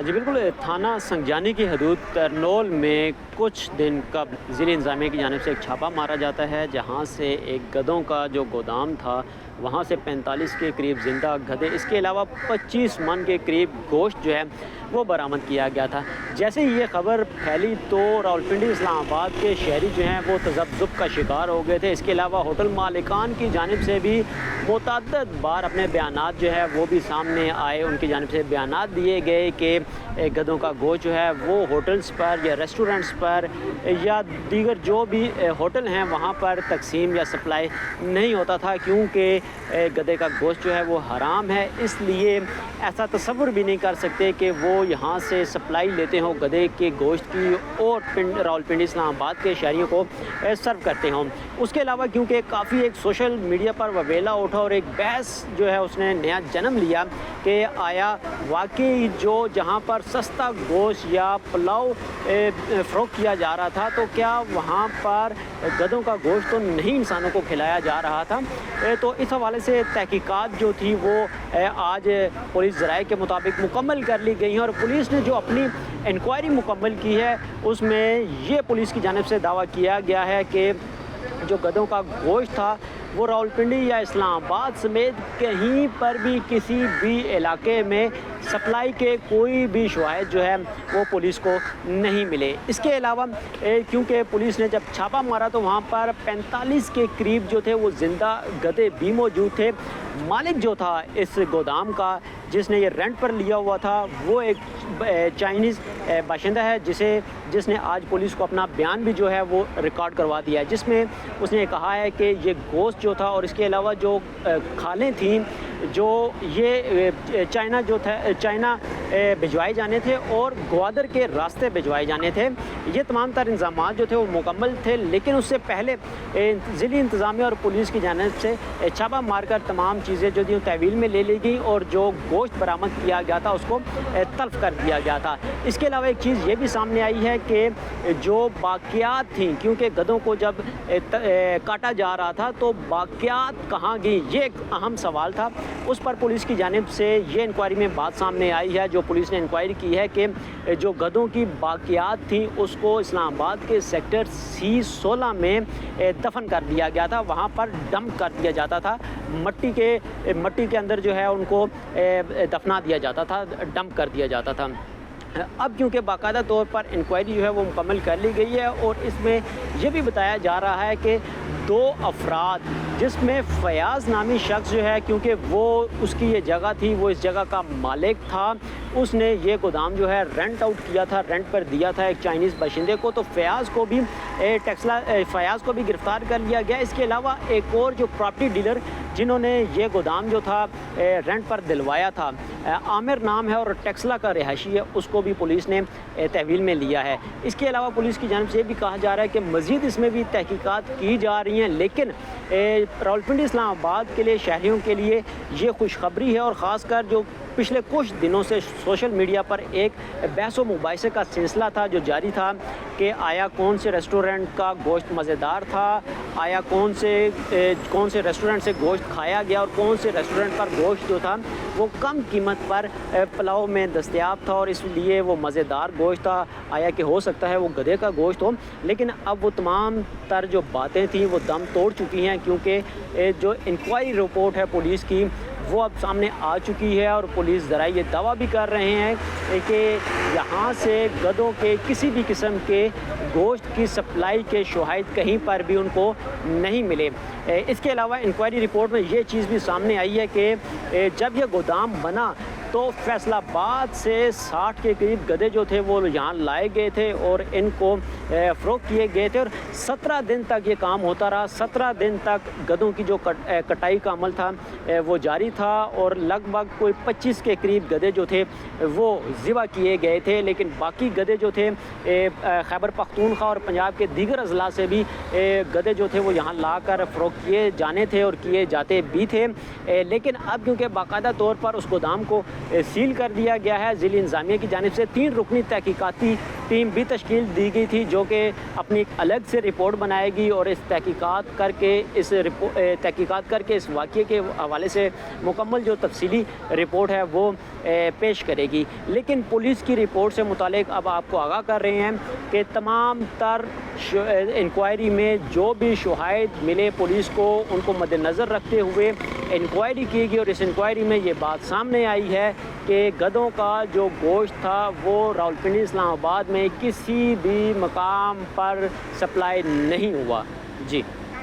جی بالکل، تھانہ سنگجانی کی حدود کرنول میں کچھ دن قبل ضلع انتظامیہ کی جانب سے ایک چھاپہ مارا جاتا ہے، جہاں سے ایک گدھوں کا جو گودام تھا وہاں سے 45 کے قریب زندہ گدھے، اس کے علاوہ 25 من کے قریب گوشت جو ہے وہ برآمد کیا گیا تھا۔ جیسے ہی یہ خبر پھیلی تو راولپنڈی اسلام آباد کے شہری جو ہیں وہ تذبذب کا شکار ہو گئے تھے۔ اس کے علاوہ ہوٹل مالکان کی جانب سے بھی متعدد بار اپنے بیانات جو ہے وہ بھی سامنے آئے، ان کی جانب سے بیانات دیے گئے کہ گدھوں کا گوشت جو ہے وہ ہوٹلز پر یا ریسٹورنٹس پر یا دیگر جو بھی ہوٹل ہیں وہاں پر تقسیم یا سپلائی نہیں ہوتا تھا، کیونکہ گدھے کا گوشت جو ہے وہ حرام ہے۔ اس لیے ایسا تصور بھی نہیں کر سکتے کہ وہ یہاں سے سپلائی لیتے ہوں گدھے کے گوشت کی اور راولپنڈی اسلام آباد کے شہریوں کو سرو کرتے ہوں۔ اس کے علاوہ کیونکہ کافی ایک سوشل میڈیا پر وویلا اٹھا اور ایک بحث جو ہے اس نے نیا جنم لیا کہ آیا واقعی جو جہاں پر سستا گوشت یا پلاؤ فروخت کیا جا رہا تھا تو کیا وہاں پر گدھوں کا گوشت تو نہیں انسانوں کو کھلایا جا رہا تھا؟ تو اس حوالے سے تحقیقات جو تھی وہ آج پولیس ذرائع کے مطابق مکمل کر لی گئی ہیں، اور پولیس نے جو اپنی انکوائری مکمل کی ہے اس میں یہ پولیس کی جانب سے دعویٰ کیا گیا ہے کہ جو گدھوں کا گوشت تھا وہ راولپنڈی یا اسلام آباد سمیت کہیں پر بھی کسی بھی علاقے میں سپلائی کے کوئی بھی شواہد جو ہے وہ پولیس کو نہیں ملے۔ اس کے علاوہ کیونکہ پولیس نے جب چھاپہ مارا تو وہاں پر 45 کے قریب جو تھے وہ زندہ گدھے بھی موجود تھے۔ مالک جو تھا اس گودام کا جس نے یہ رینٹ پر لیا ہوا تھا وہ ایک چائنیز باشندہ ہے جس نے آج پولیس کو اپنا بیان بھی جو ہے وہ ریکارڈ کروا دیا ہے، جس میں اس نے کہا ہے کہ یہ گوشت جو تھا اور اس کے علاوہ جو کھالیں تھیں جو یہ چائنا بھجوائے جانے تھے اور گوادر کے راستے بھجوائے جانے تھے، یہ تمام تر انتظامات جو تھے وہ مکمل تھے، لیکن اس سے پہلے ضلعی انتظامیہ اور پولیس کی جانب سے چھاپہ مار کر تمام چیزیں جو تھیں تحویل میں لے لی گئی اور جو گوشت برآمد کیا گیا تھا اس کو تلف کر دیا گیا تھا۔ اس کے علاوہ ایک چیز یہ بھی سامنے آئی ہے کہ جو باقیات تھیں، کیونکہ گدھوں کو جب کاٹا جا رہا تھا تو باقیات کہاں گئیں، یہ ایک اہم سوال تھا۔ اس پر پولیس کی جانب سے یہ انکوائری میں بات سامنے آئی ہے، جو پولیس نے انکوائری کی ہے کہ جو گدھوں کی باقیات تھیں اس کو اسلام آباد کے سیکٹر C16 میں دفن کر دیا گیا تھا، وہاں پر ڈمپ کر دیا جاتا تھا، مٹی کے اندر جو ہے ان کو دفنا دیا جاتا تھا، ڈمپ کر دیا جاتا تھا۔ اب کیونکہ باقاعدہ طور پر انکوائری جو ہے وہ مکمل کر لی گئی ہے اور اس میں یہ بھی بتایا جا رہا ہے کہ 2 افراد جس میں فیاض نامی شخص جو ہے، کیونکہ وہ اس کی یہ جگہ تھی، وہ اس جگہ کا مالک تھا، اس نے یہ گودام جو ہے رینٹ آؤٹ کیا تھا، رینٹ پر دیا تھا ایک چائنیز باشندے کو، تو فیاض کو بھی گرفتار کر لیا گیا۔ اس کے علاوہ ایک اور جو پراپرٹی ڈیلر جنہوں نے یہ گودام جو تھا رینٹ پر دلوایا تھا، عامر نام ہے اور ٹیکسلا کا رہائشی ہے، اس کو بھی پولیس نے تحویل میں لیا ہے۔ اس کے علاوہ پولیس کی جانب سے یہ بھی کہا جا رہا ہے کہ مزید اس میں بھی تحقیقات کی جا رہی ہیں، لیکن راولپنڈی اسلام آباد کے لیے شہریوں کے لیے یہ خوشخبری ہے، اور خاص کر جو پچھلے کچھ دنوں سے سوشل میڈیا پر ایک بحث و مباحثے کا سلسلہ تھا جو جاری تھا کہ آیا کون سے ریسٹورنٹ کا گوشت مزیدار تھا، آیا کون سے ریسٹورنٹ سے گوشت کھایا گیا اور کون سے ریسٹورنٹ پر گوشت جو تھا وہ کم قیمت پر پلاؤ میں دستیاب تھا اور اس لیے وہ مزیدار گوشت تھا، آیا کہ ہو سکتا ہے وہ گدھے کا گوشت ہو۔ لیکن اب وہ تمام تر جو باتیں تھیں وہ دم توڑ چکی ہیں، کیونکہ جو انکوائری رپورٹ ہے پولیس کی وہ اب سامنے آ چکی ہے، اور پولیس ذرائع یہ دعویٰ بھی کر رہے ہیں کہ یہاں سے گدھوں کے کسی بھی قسم کے گوشت کی سپلائی کے شواہد کہیں پر بھی ان کو نہیں ملے۔ اس کے علاوہ انکوائری رپورٹ میں یہ چیز بھی سامنے آئی ہے کہ جب یہ گودام بنا تو فیصل آباد سے 60 کے قریب گدھے جو تھے وہ یہاں لائے گئے تھے اور ان کو فروخت کیے گئے تھے، اور 17 دن تک یہ کام ہوتا رہا۔ 17 دن تک گدھوں کی جو کٹائی کا عمل تھا وہ جاری تھا، اور لگ بھگ کوئی 25 کے قریب گدھے جو تھے وہ ذبح کیے گئے تھے، لیکن باقی گدھے جو تھے خیبر پختونخوا اور پنجاب کے دیگر اضلاع سے بھی گدھے جو تھے وہ یہاں لا کر فروخت کیے جانے تھے اور کیے جاتے بھی تھے۔ لیکن اب کیونکہ باقاعدہ طور پر اس گودام کو سیل کر دیا گیا ہے، ضلع انتظامیہ کی جانب سے 3 رکنی تحقیقاتی ٹیم بھی تشکیل دی گئی تھی جو جو کہ اپنی ایک الگ سے رپورٹ بنائے گی اور اس تحقیقات کر کے اس واقعے کے حوالے سے مکمل جو تفصیلی رپورٹ ہے وہ پیش کرے گی۔ لیکن پولیس کی رپورٹ سے متعلق اب آپ کو آگاہ کر رہے ہیں کہ تمام تر انکوائری میں جو بھی شواہد ملے پولیس کو ان کو مد نظر رکھتے ہوئے انکوائری کی گئی، اور اس انکوائری میں یہ بات سامنے آئی ہے کہ گدھوں کا جو گوشت تھا وہ راولپنڈی اسلام آباد میں کسی بھی مقام پر سپلائی نہیں ہوا۔ جی